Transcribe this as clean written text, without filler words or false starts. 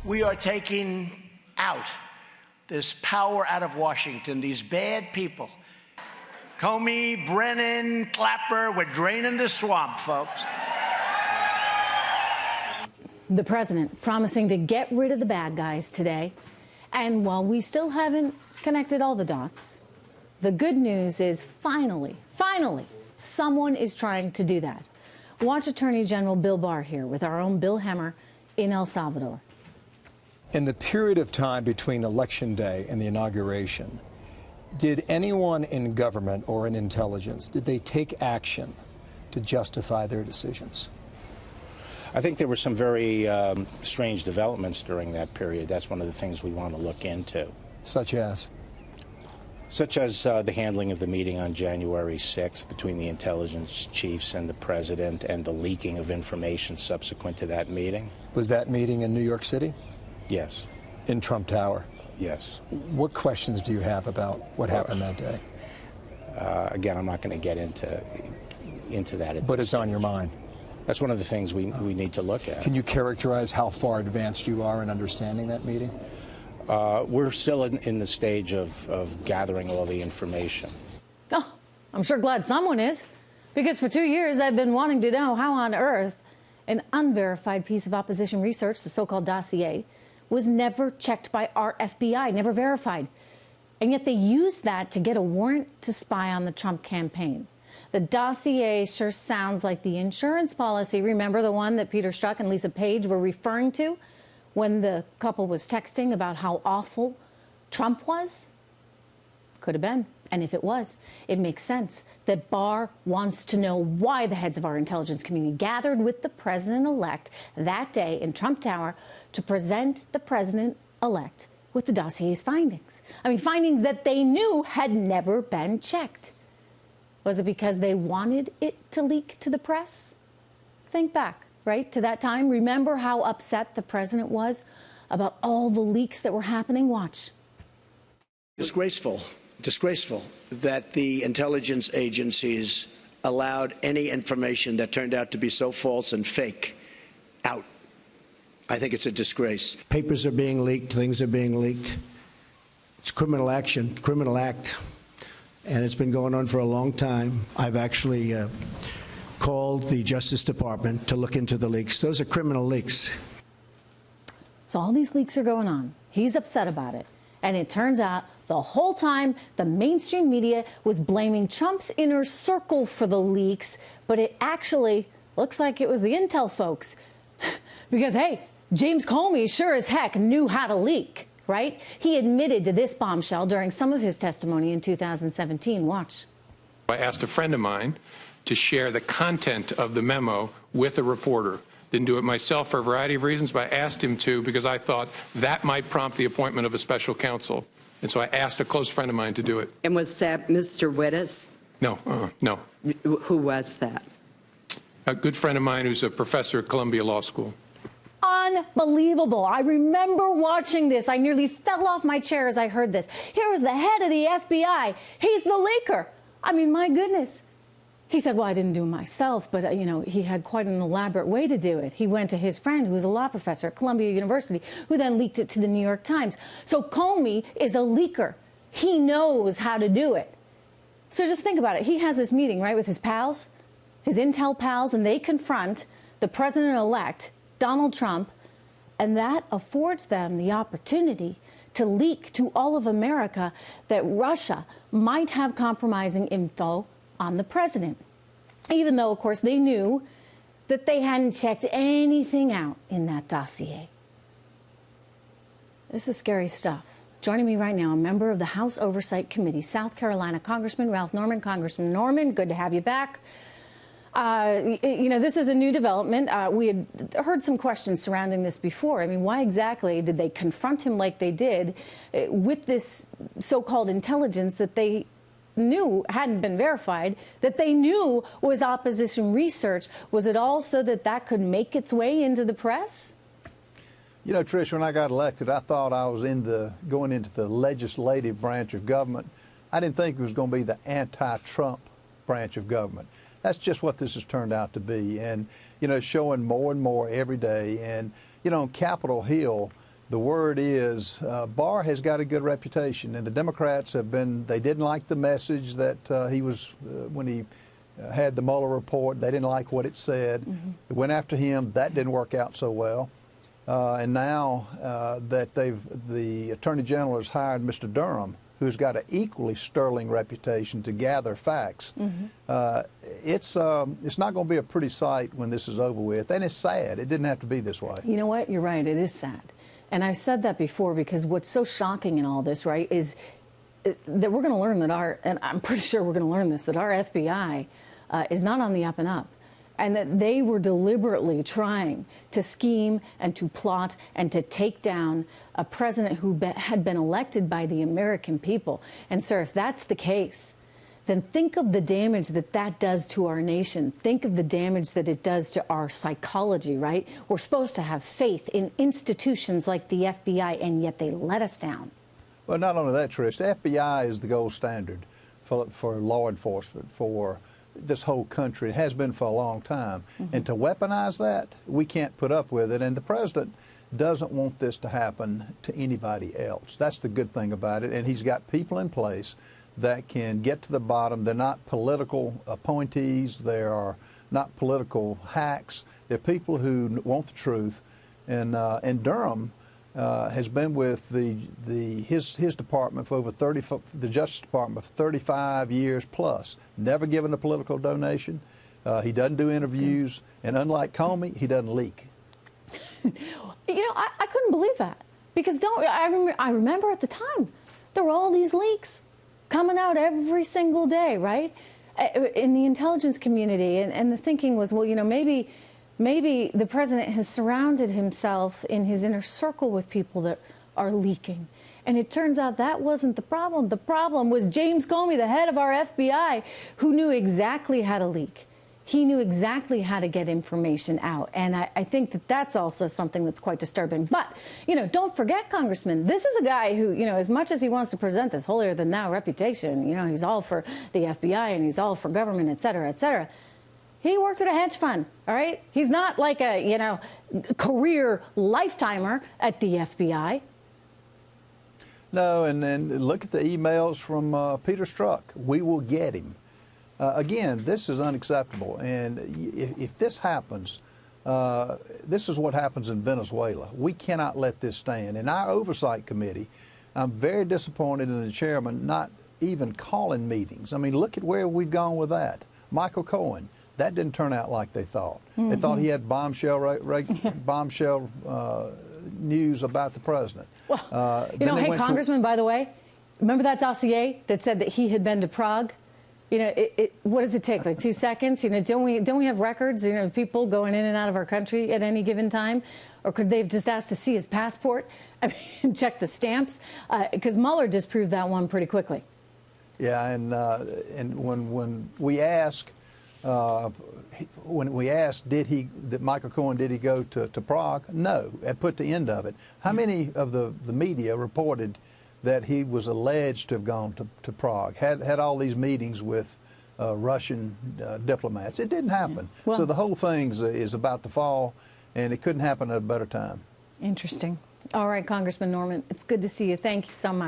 We are taking out this power out of Washington, these bad people. Comey, Brennan, Clapper, we're draining the swamp, folks. The president promising to get rid of the bad guys today. And while we still haven't connected all the dots, the good news is finally, someone is trying to do that. Watch Attorney General Bill Barr here with our own Bill Hemmer in El Salvador. In the period of time between Election Day and the inauguration, did anyone in government or in intelligence, did they take action to justify their decisions? I think there were some very strange developments during that period. That's one of the things we want to look into. Such as? Such as the handling of the meeting on January 6th between the intelligence chiefs and the president, and the leaking of information subsequent to that meeting. Was that meeting in New York City? Yes. In Trump Tower? Yes. What questions do you have about what happened that day? Again, I'm not going to get into that. But it's on your mind. That's one of the things we need to look at. Can you characterize how far advanced you are in understanding that meeting? We're still in the stage of gathering all the information. Oh, I'm sure glad someone is, because for 2 years I've been wanting to know how on earth an unverified piece of opposition research, the so-called Dossier, was never checked by our FBI, never verified. And yet they used that to get a warrant to spy on the Trump campaign. The Dossier sure sounds like the insurance policy. Remember the one that Peter Strzok and Lisa Page were referring to when the couple was texting about how awful Trump was? Could have been. And if it was, it makes sense that Barr wants to know why the heads of our intelligence community gathered with the president-elect that day in Trump Tower to present the president-elect with the Dossier's findings. I mean, findings that they knew had never been checked. Was it because they wanted it to leak to the press? Think back, right, to that time. Remember how upset the president was about all the leaks that were happening? Watch. Disgraceful that the intelligence agencies allowed any information that turned out to be so false and fake out. I think it's a disgrace. Papers are being leaked, things are being leaked. It's criminal action, criminal act. And it's been going on for a long time. I've actually called the Justice Department to look into the leaks. Those are criminal leaks. So all these leaks are going on. He's upset about it. And it turns out the whole time the mainstream media was blaming Trump's inner circle for the leaks, but it actually looks like it was the intel folks. Because, hey, James Comey sure as heck knew how to leak. Right? He admitted to this bombshell during some of his testimony in 2017. Watch. I asked a friend of mine to share the content of the memo with a reporter. Didn't do it myself for a variety of reasons, but I asked him to because I thought that might prompt the appointment of a special counsel. And so I asked a close friend of mine to do it. And was that Mr. Wittes? No, no. Who was that? A good friend of mine who's a professor at Columbia Law School. Unbelievable. I remember watching this. I nearly fell off my chair as I heard this. Here was the head of the FBI. He's the leaker. I mean, my goodness. He said, well, I didn't do it myself, but, you know, he had quite an elaborate way to do it. He went to his friend, who was a law professor at Columbia University, who then leaked it to the New York Times. So Comey is a leaker. He knows how to do it. So just think about it. He has this meeting, right, with his pals, his intel pals, and they confront the president-elect, Donald Trump, and that affords them the opportunity to leak to all of America that Russia might have compromising info on the president, even though, of course, they knew that they hadn't checked anything out in that dossier. This is scary stuff. Joining me right now, a member of the House Oversight Committee, South Carolina Congressman Ralph Norman. Congressman Norman, good to have you back. You know, this is a new development. We had heard some questions surrounding this before. I mean, why exactly did they confront him like they did with this so-called intelligence that they knew hadn't been verified, that they knew was opposition research? Was it all so that that could make its way into the press? You know, Trish, when I got elected, I thought I was going into the legislative branch of government. I didn't think it was going to be the anti-Trump branch of government. That's just what this has turned out to be. And, you know, showing more and more every day. And, you know, on Capitol Hill, The word is Barr has got a good reputation, and the Democrats they didn't like the message that he was, when he had the Mueller report, they didn't like what it said. They went after him. That didn't work out so well. And now that the Attorney General has hired Mr. Durham, who's got an equally sterling reputation to gather facts, it's not going to be a pretty sight when this is over with. And it's sad. It didn't have to be this way. You know what? You're right. It is sad. And I've said that before, because what's so shocking in all this, right, is that we're going to learn that and I'm pretty sure we're going to learn this, that our FBI is not on the up and up, and that they were deliberately trying to scheme and to plot and to take down a president who had been elected by the American people. And, sir, if that's the case, then think of the damage that that does to our nation. Think of the damage that it does to our psychology, right? We're supposed to have faith in institutions like the FBI, and yet they let us down. Well, not only that, Trish, the FBI is the gold standard for law enforcement, for this whole country. It has been for a long time. And to weaponize that, we can't put up with it. And the president doesn't want this to happen to anybody else. That's the good thing about it. And he's got people in place that can get to the bottom. They're not political appointees. They are not political hacks. They're people who want the truth. And Durham has been with his department for over the Justice Department for 35 years plus. Never given a political donation. He doesn't do interviews, and unlike Comey, he doesn't leak. You know, I couldn't believe that, because I remember at the time there were all these leaks coming out every single day, right, in the intelligence community, and the thinking was, well, you know, maybe the president has surrounded himself in his inner circle with people that are leaking. And it turns out that wasn't the problem. The problem was James Comey, the head of our FBI, who knew exactly how to leak. He knew exactly how to get information out. And I think that that's also something that's quite disturbing. But, you know, don't forget, Congressman, this is a guy who, you know, as much as he wants to present this holier-than-thou reputation, you know, he's all for the FBI and he's all for government, et cetera, et cetera. He worked at a hedge fund, all right? He's not like a, you know, career lifetimer at the FBI. No, and then look at the emails from Peter Strzok. We will get him. Again, this is unacceptable. And if this happens, this is what happens in Venezuela. We cannot let this stand. In our oversight committee, I'm very disappointed in the chairman not even calling meetings. I mean, look at where we've gone with that. Michael Cohen. That didn't turn out like they thought. They thought he had bombshell news about the president. Well, you know, hey, Congressman, by the way, remember that dossier that said that he had been to Prague? You know, what does it take, like 2 seconds? You know, don't we have records, you know, of people going in and out of our country at any given time? Or could they have just asked to see his passport? I mean, check the stamps? Because Mueller disproved that one pretty quickly. Yeah, and when we asked, did Michael Cohen, did he go to Prague? No, and put the end of it. How many of the media reported that he was alleged to have gone to Prague, had all these meetings with Russian diplomats? It didn't happen. Well, so the whole thing is about to fall, and it couldn't happen at a better time. Interesting. All right, Congressman Norman, it's good to see you. Thank you so much.